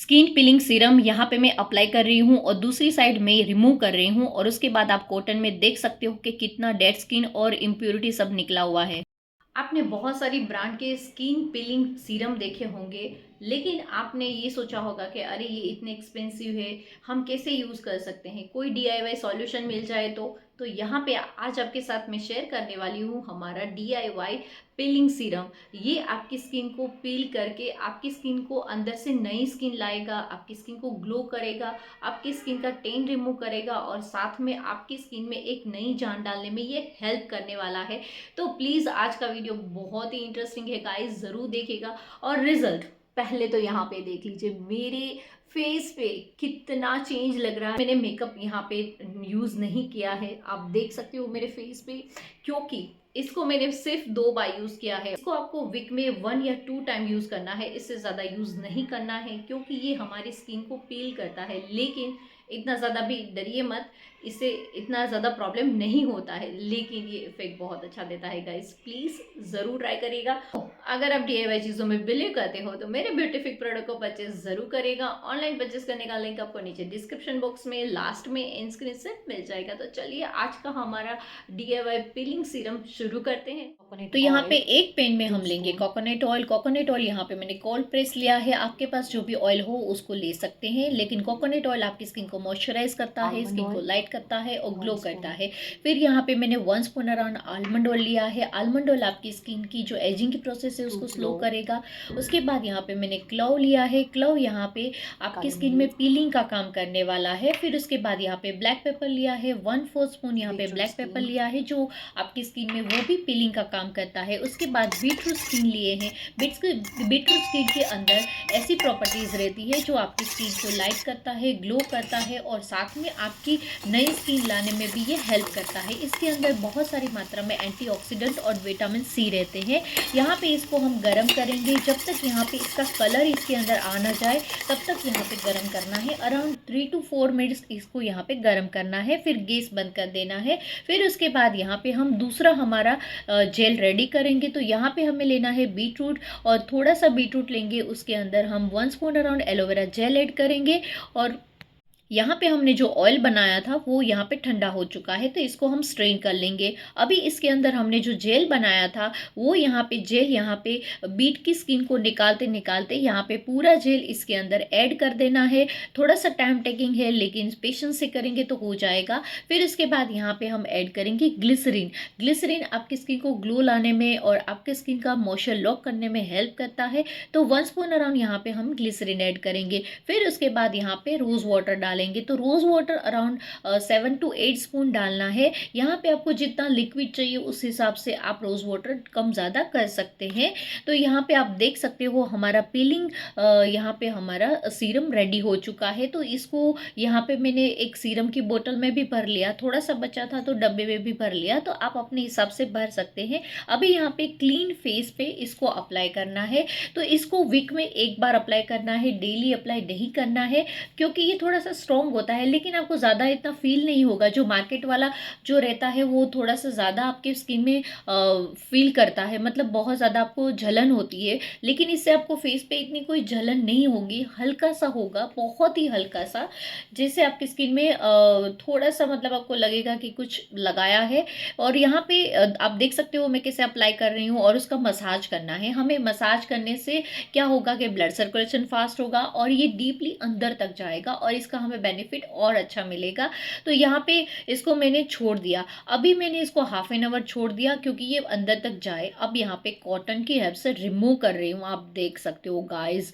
Skin piling serum यहाँ पे मैं अप्लाई कर रही हूँ और दूसरी साइड में रिमूव कर रही हूँ। और उसके बाद आप कॉटन में देख सकते हो कि कितना डेड स्किन और इम्प्योरिटी सब निकला हुआ है। आपने बहुत सारी ब्रांड के स्किन पीलिंग सीरम देखे होंगे, लेकिन आपने ये सोचा होगा कि अरे ये इतने एक्सपेंसिव है, हम कैसे यूज़ कर सकते हैं, कोई डीआईवाई सॉल्यूशन मिल जाए तो यहाँ पे आज आपके साथ मैं शेयर करने वाली हूँ हमारा डीआईवाई पीलिंग सीरम। ये आपकी स्किन को पील करके आपकी स्किन को अंदर से नई स्किन लाएगा, आपकी स्किन को ग्लो करेगा, आपकी स्किन का टेन रिमूव करेगा और साथ में आपकी स्किन में एक नई जान डालने में ये हेल्प करने वाला है। तो प्लीज़ आज का वीडियो बहुत ही इंटरेस्टिंग है गाइस, ज़रूर देखिएगा। और रिजल्ट पहले तो यहाँ पे देख लीजिए, मेरे फेस पे कितना चेंज लग रहा है। मैंने मेकअप यहाँ पे यूज़ नहीं किया है, आप देख सकते हो मेरे फेस पे, क्योंकि इसको मैंने सिर्फ 2 बार यूज़ किया है। इसको आपको वीक में 1 या 2 टाइम यूज़ करना है, इससे ज़्यादा यूज़ नहीं करना है, क्योंकि ये हमारी स्किन को पील करता है। लेकिन इतना ज़्यादा भी डरिए मत, इससे इतना ज़्यादा प्रॉब्लम नहीं होता है, लेकिन ये इफेक्ट बहुत अच्छा देता है गाइस। प्लीज़ ज़रूर ट्राई करिएगा। अगर आप डीआईवाई चीज़ों में बिलीव करते हो तो मेरे ब्यूटीफिक प्रोडक्ट को परचेज ज़रूर करेगा। ऑनलाइन परचेज करने का लिंक आपको नीचे डिस्क्रिप्शन बॉक्स में लास्ट में एंड स्क्रीन से मिल जाएगा। तो चलिए आज का हमारा डीआईवाई पीलिंग सीरम शुरू करते हैं। तो यहाँ पे एक पैन में हम लेंगे कोकोनट ऑयल। कोकोनट ऑयल यहाँ पे मैंने कोल्ड प्रेस लिया है, आपके पास जो भी ऑयल हो उसको ले सकते हैं, लेकिन कोकोनट ऑयल आपकी स्किन को मॉइस्चराइज करता है, स्किन को लाइट करता है और ग्लो करता है। फिर यहाँ पे मैंने 1 स्पून अराउंड आलमंड ऑयल लिया है। आलमंड ऑयल आपकी स्किन की जो एजिंग की प्रोसेस है उसको स्लो करेगा। उसके बाद यहाँ पे मैंने क्लोव लिया है। क्लोव यहाँ पे आपकी स्किन में पीलिंग का काम करने वाला है। फिर उसके बाद यहाँ पे ब्लैक पेपर लिया है, 1/4 स्पून यहाँ पे ब्लैक पेपर लिया है, जो आपकी स्किन में वो भी पीलिंग का काम करता है। उसके बाद बीटरूट स्किन लिए हैं। बीटरूट स्किन के अंदर ऐसी प्रॉपर्टीज रहती है जो आपकी स्किन को लाइट करता है, ग्लो करता है और साथ में आपकी नई स्किन लाने में भी ये हेल्प करता है। इसके अंदर बहुत सारी मात्रा में एंटीऑक्सीडेंट और विटामिन सी रहते हैं। यहाँ पे इसको हम गर्म करेंगे, जब तक यहाँ पे इसका कलर इसके अंदर आ ना जाए तब तक यहाँ पे गर्म करना है। अराउंड 3 to 4 मिनट्स इसको यहाँ पे गर्म करना है, फिर गैस बंद कर देना है। फिर उसके बाद यहाँ पे हम दूसरा हमारा जेल रेडी करेंगे। तो यहाँ पे हमें लेना है बीटरूट और थोड़ा सा बीटरूट लेंगे, उसके अंदर हम 1 spoon around aloe vera gel add करेंगे। और यहाँ पे हमने जो ऑयल बनाया था वो यहाँ पे ठंडा हो चुका है, तो इसको हम स्ट्रेन कर लेंगे। अभी इसके अंदर हमने जो जेल बनाया था वो यहाँ पे जेल यहाँ पे बीट की स्किन को निकालते निकालते यहाँ पे पूरा जेल इसके अंदर ऐड कर देना है। थोड़ा सा टाइम टेकिंग है, लेकिन पेशेंस से करेंगे तो हो जाएगा। फिर उसके बाद यहाँ पे हम ऐड करेंगे ग्लिसरीन। ग्लिसरीन आपकी स्किन को ग्लो लाने में और आपके स्किन का मॉइस्चर लॉक करने में हेल्प करता है, तो 1 स्पून अराउंड यहाँ पे हम ग्लिसरीन ऐड करेंगे। फिर उसके बाद यहाँ पे रोज़ वाटर डालेंगे। तो rose water around 7 to 8 spoon डालना है। यहाँ पे आपको जितना लिक्विड चाहिए उस हिसाब से आप रोज़ वाटर कम ज़्यादा कर सकते हैं। तो यहाँ पे आप देख सकते हो हमारा पीलिंग यहाँ पे हमारा सीरम रेडी हो चुका है। तो इसको यहाँ पे मैंने एक सीरम की बोतल में भी भर लिया, थोड़ा सा बचा था तो डब्बे में भी भर लिया, तो आप अपने हिसाब से भर सकते हैं। अभी यहाँ पे क्लीन फेस पे इसको अप्लाई करना है। तो इसको वीक में 1 बार अप्लाई करना है, डेली अप्लाई नहीं करना है, क्योंकि ये थोड़ा सा स्ट्रॉन्ग होता है, लेकिन आपको ज़्यादा इतना फील नहीं होगा। जो मार्केट वाला जो रहता है वो थोड़ा सा ज़्यादा आपके स्किन में फील करता है, मतलब बहुत ज़्यादा आपको जलन होती है, लेकिन इससे आपको फेस पे इतनी कोई जलन नहीं होगी, हल्का सा होगा, बहुत ही हल्का सा, जैसे आपकी स्किन में थोड़ा सा मतलब आपको लगेगा कि कुछ लगाया है। और यहाँ पे आप देख सकते हो मैं कैसे अप्लाई कर रही हूँ। और उसका मसाज करना है हमें। मसाज करने से क्या होगा कि ब्लड सर्कुलेशन फास्ट होगा और ये डीपली अंदर तक जाएगा और इसका हमें बेनिफिट और अच्छा मिलेगा। तो यहाँ पे इसको मैंने छोड़ दिया, अभी मैंने इसको हाफ एन आवर छोड़ दिया क्योंकि ये अंदर तक जाए। अब यहाँ पे कॉटन की हेल्प से रिमूव कर रही हूँ। आप देख सकते हो गाइस,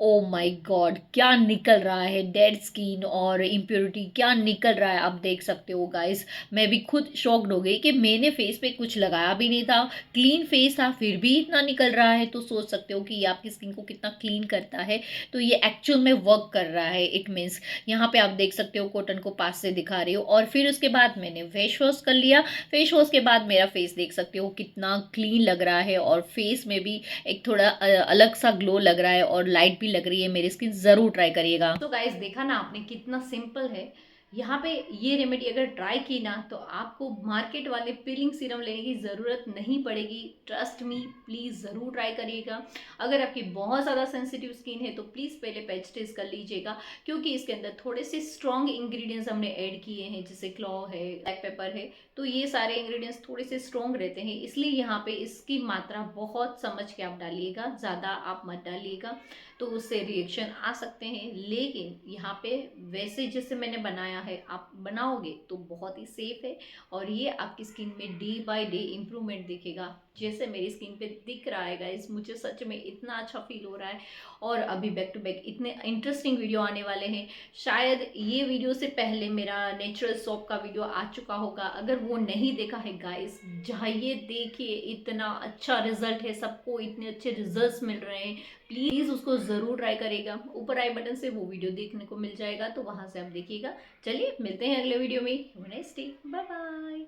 ओ माय गॉड, क्या निकल रहा है, डेड स्किन और इम्प्योरिटी क्या निकल रहा है, आप देख सकते हो गाइस। मैं भी खुद शॉक्ड हो गई कि मैंने फेस पे कुछ लगाया भी नहीं था, क्लीन फेस था, फिर भी इतना निकल रहा है। तो सोच सकते हो कि ये आपकी स्किन को कितना क्लीन करता है। तो ये एक्चुअल में वर्क कर रहा है, इट मीन्स। यहाँ पे आप देख सकते हो कॉटन को पास से दिखा रही हो। और फिर उसके बाद मैंने फेस वॉश कर लिया। फेस वॉश के बाद मेरा फेस देख सकते हो कितना क्लीन लग रहा है और फेस में भी एक थोड़ा अलग सा ग्लो लग रहा है और लाइट भी लग रही है मेरी स्किन। ज़रूर ट्राई करिएगा। तो गाइस देखा ना आपने कितना सिंपल है, यहाँ पे ये रेमेडी अगर ट्राई की ना तो आपको मार्केट वाले पीलिंग सीरम लेने की ज़रूरत नहीं पड़ेगी। ट्रस्ट मी, प्लीज़ ज़रूर ट्राई करिएगा। अगर आपकी बहुत ज़्यादा सेंसिटिव स्किन है तो प्लीज़ पहले पैच टेस्ट कर लीजिएगा, क्योंकि इसके अंदर थोड़े से स्ट्रॉन्ग इंग्रेडिएंट्स हमने ऐड किए हैं, जैसे क्लॉव है, ब्लैक पेपर है। तो ये सारे इंग्रेडिएंट्स थोड़े से स्ट्रॉन्ग रहते हैं, इसलिए यहाँ पे इसकी मात्रा बहुत समझ के आप डालिएगा, ज़्यादा आप मत डालिएगा, तो उससे रिएक्शन आ सकते हैं। लेकिन यहाँ पे वैसे जैसे मैंने बनाया है आप बनाओगे तो बहुत ही सेफ है, और ये आपकी स्किन में डे बाय डे इम्प्रूवमेंट दिखेगा, जैसे मेरी स्किन पे दिख रहा है गाइस। मुझे सच में इतना अच्छा फील हो रहा है, और अभी बैक टू बैक इतने इंटरेस्टिंग वीडियो आने वाले हैं। शायद ये वीडियो से पहले मेरा नेचुरल सोप का वीडियो आ चुका होगा, अगर वो नहीं देखा है गाइस जाइए देखिए, इतना अच्छा रिजल्ट है, सबको इतने अच्छे रिजल्ट्स मिल रहे हैं। प्लीज़ उसको ज़रूर ट्राई करेगा, ऊपर आई बटन से वो वीडियो देखने को मिल जाएगा, तो वहाँ से आप देखिएगा। चलिए मिलते हैं अगले वीडियो में। Have a nice day, bye bye.